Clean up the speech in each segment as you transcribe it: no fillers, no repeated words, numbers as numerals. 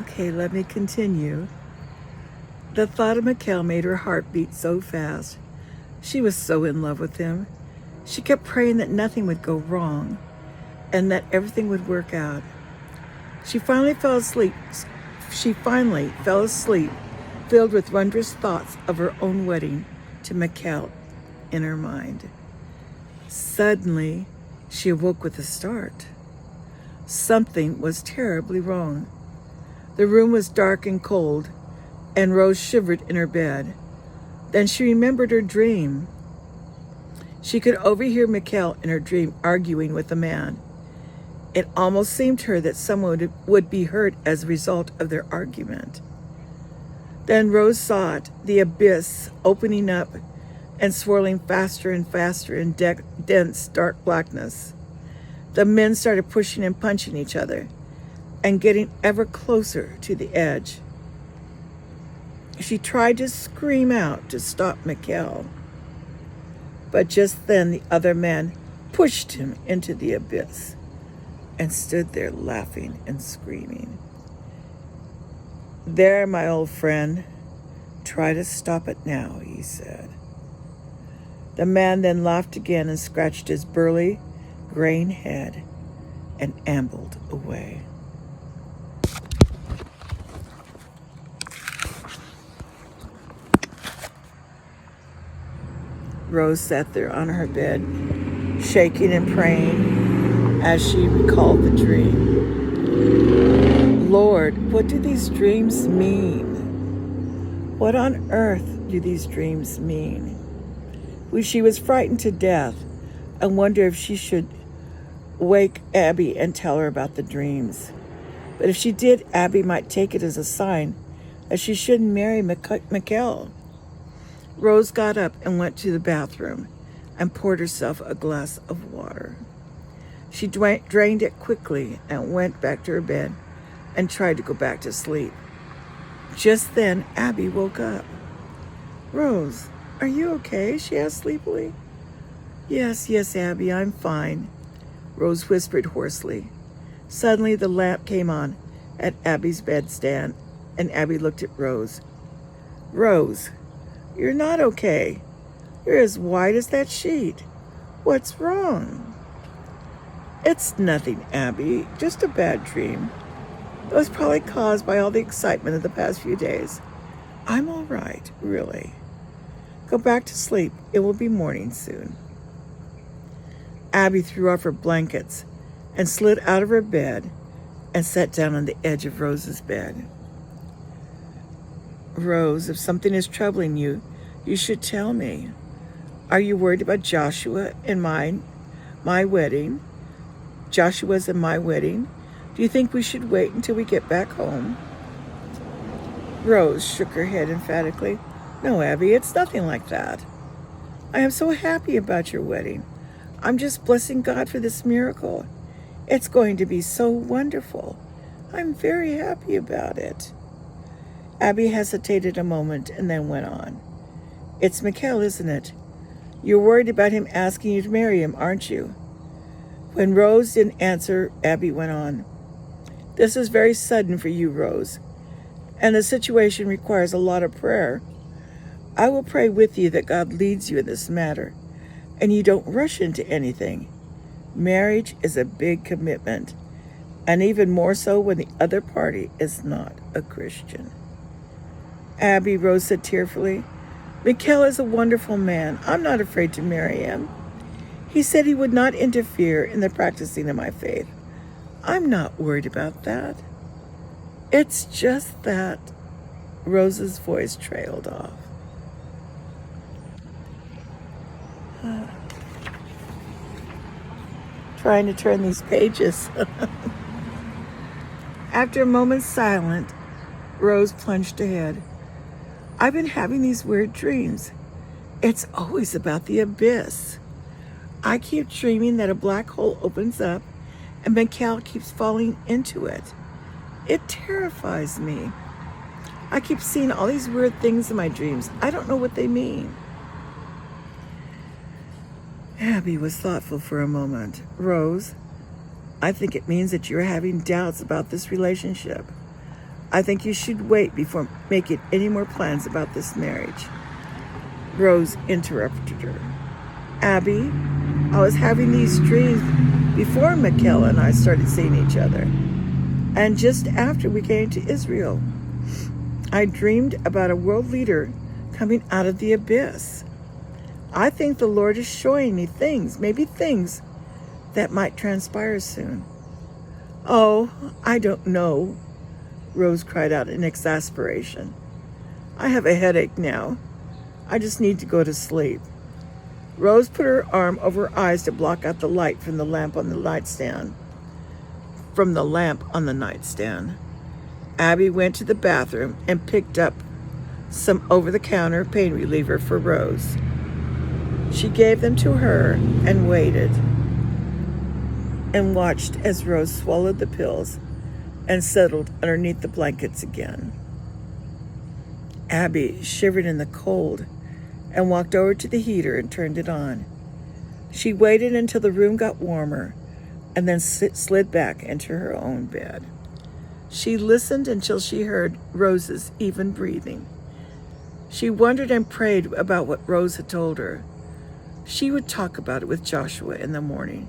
Okay, let me continue. The thought of Mikhail made her heart beat so fast. She was so in love with him. She kept praying that nothing would go wrong and that everything would work out. She finally fell asleep, filled with wondrous thoughts of her own wedding to Mikhail in her mind. Suddenly, she awoke with a start. Something was terribly wrong. The room was dark and cold, and Rose shivered in her bed. Then she remembered her dream. She could overhear Mikhail in her dream arguing with a man. It almost seemed to her that someone would be hurt as a result of their argument. Then Rose saw it, the abyss opening up and swirling faster and faster in dense, dark blackness. The men started pushing and punching each other and getting ever closer to the edge. She tried to scream out to stop Mikhail, but just then the other man pushed him into the abyss and stood there laughing and screaming. "There, my old friend, try to stop it now," he said. The man then laughed again and scratched his burly, graying head and ambled away. Rose sat there on her bed, shaking and praying as she recalled the dream. Lord, what do these dreams mean? What on earth do these dreams mean? She was frightened to death and wondered if she should wake Abby and tell her about the dreams. But if she did, Abby might take it as a sign that she shouldn't marry Mikhail. Rose got up and went to the bathroom and poured herself a glass of water. She drained it quickly and went back to her bed and tried to go back to sleep. Just then, Abby woke up. "Rose, are you okay?" she asked sleepily. Yes, Abby, I'm fine," Rose whispered hoarsely. Suddenly, the lamp came on at Abby's bedstand, and Abby looked at Rose. "Rose, you're not okay. You're as white as that sheet. What's wrong?" "It's nothing, Abby, just a bad dream. It was probably caused by all the excitement of the past few days. I'm all right, really. Go back to sleep. It will be morning soon." Abby threw off her blankets and slid out of her bed and sat down on the edge of Rose's bed. "Rose, if something is troubling you, you should tell me. Are you worried about Joshua and my wedding? Joshua's and my wedding? Do you think we should wait until we get back home?" Rose shook her head emphatically. "No, Abby, it's nothing like that. I am so happy about your wedding. I'm just blessing God for this miracle. It's going to be so wonderful. I'm very happy about it." Abby hesitated a moment and then went on. "It's Mikhail, isn't it? You're worried about him asking you to marry him, aren't you?" When Rose didn't answer, Abby went on. "This is very sudden for you, Rose, and the situation requires a lot of prayer. I will pray with you that God leads you in this matter, and you don't rush into anything. Marriage is a big commitment, and even more so when the other party is not a Christian." "Abby," Rose said tearfully, "Mikhail is a wonderful man. I'm not afraid to marry him. He said he would not interfere in the practicing of my faith. I'm not worried about that. It's just that..." Rose's voice trailed off. Trying to turn these pages. After a moment's silence, Rose plunged ahead. "I've been having these weird dreams. It's always about the abyss. I keep dreaming that a black hole opens up and Mikhail keeps falling into it. It terrifies me. I keep seeing all these weird things in my dreams. I don't know what they mean." Abby was thoughtful for a moment. "Rose, I think it means that you're having doubts about this relationship. I think you should wait before making any more plans about this marriage. Rose interrupted her. Abby, I was having these dreams before Michaela and I started seeing each other, and just after we came to Israel. I dreamed about a world leader coming out of the abyss. I think the Lord is showing me things, maybe things that might transpire soon. Oh, I don't know, Rose cried out in exasperation. I have a headache now. I just need to go to sleep. Rose put her arm over her eyes to block out the light from the lamp on the nightstand. Abby went to the bathroom and picked up some over-the-counter pain reliever for Rose. She gave them to her and waited and watched as Rose swallowed the pills and settled underneath the blankets again. Abby shivered in the cold and walked over to the heater and turned it on. She waited until the room got warmer and then slid back into her own bed. She listened until she heard Rose's even breathing. She wondered and prayed about what Rose had told her. She would talk about it with Joshua in the morning.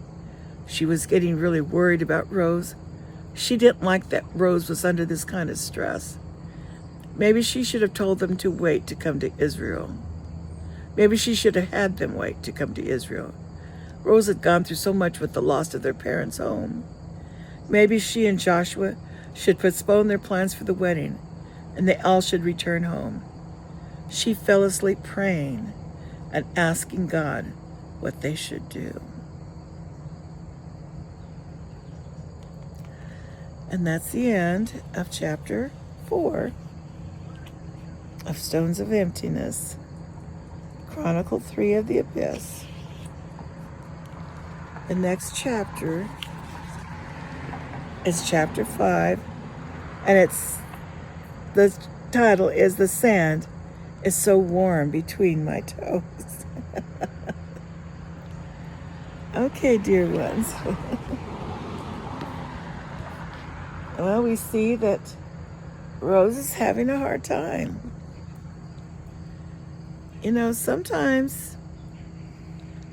She was getting really worried about Rose. She didn't like that Rose was under this kind of stress. Maybe she should have told them to wait to come to Israel. Maybe she should have had them wait to come to Israel. Rose had gone through so much with the loss of their parents' home. Maybe she and Joshua should postpone their plans for the wedding, and they all should return home. She fell asleep praying and asking God what they should do. And that's the end of chapter 4 of Stones of Emptiness, Chronicle 3 of the Abyss. The next chapter is chapter 5, and the title is "The Sand is So Warm Between My Toes." Okay, dear ones. Well, we see that Rose is having a hard time. You know, sometimes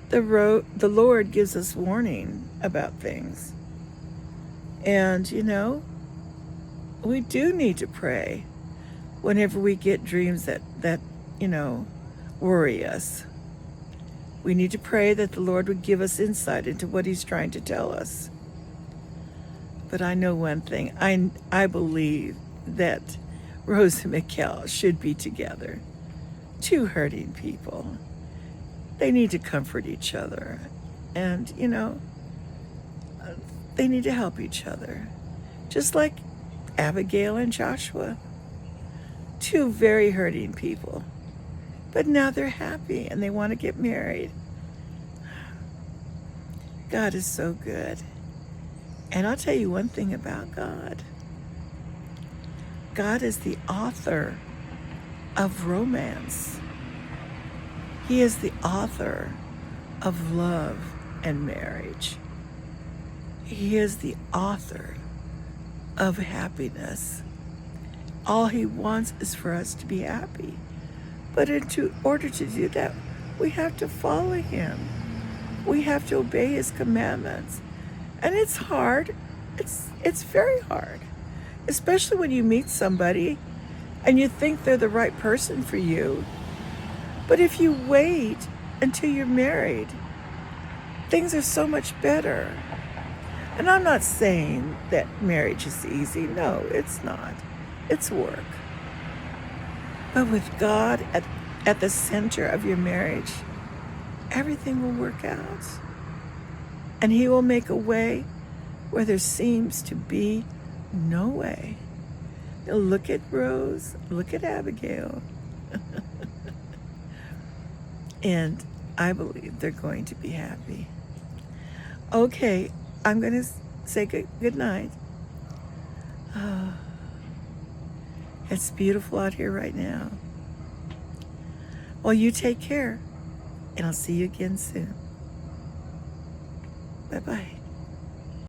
the Lord gives us warning about things. And, you know, we do need to pray whenever we get dreams that worry us. We need to pray that the Lord would give us insight into what He's trying to tell us. But I know one thing. I believe that Rose and Mikkel should be together. Two hurting people. They need to comfort each other. And, you know, they need to help each other. Just like Abigail and Joshua. Two very hurting people. But now they're happy and they want to get married. God is so good. And I'll tell you one thing about God. God is the author of romance. He is the author of love and marriage. He is the author of happiness. All He wants is for us to be happy. But in order to do that, we have to follow Him. We have to obey His commandments. And it's hard. It's very hard. Especially when you meet somebody and you think they're the right person for you. But if you wait until you're married, things are so much better. And I'm not saying that marriage is easy. No, it's not. It's work. But with God at the center of your marriage, everything will work out. And He will make a way where there seems to be no way. Now look at Rose, look at Abigail. And I believe they're going to be happy. Okay, I'm going to say good night. It's beautiful out here right now. Well, you take care, and I'll see you again soon. Bye-bye.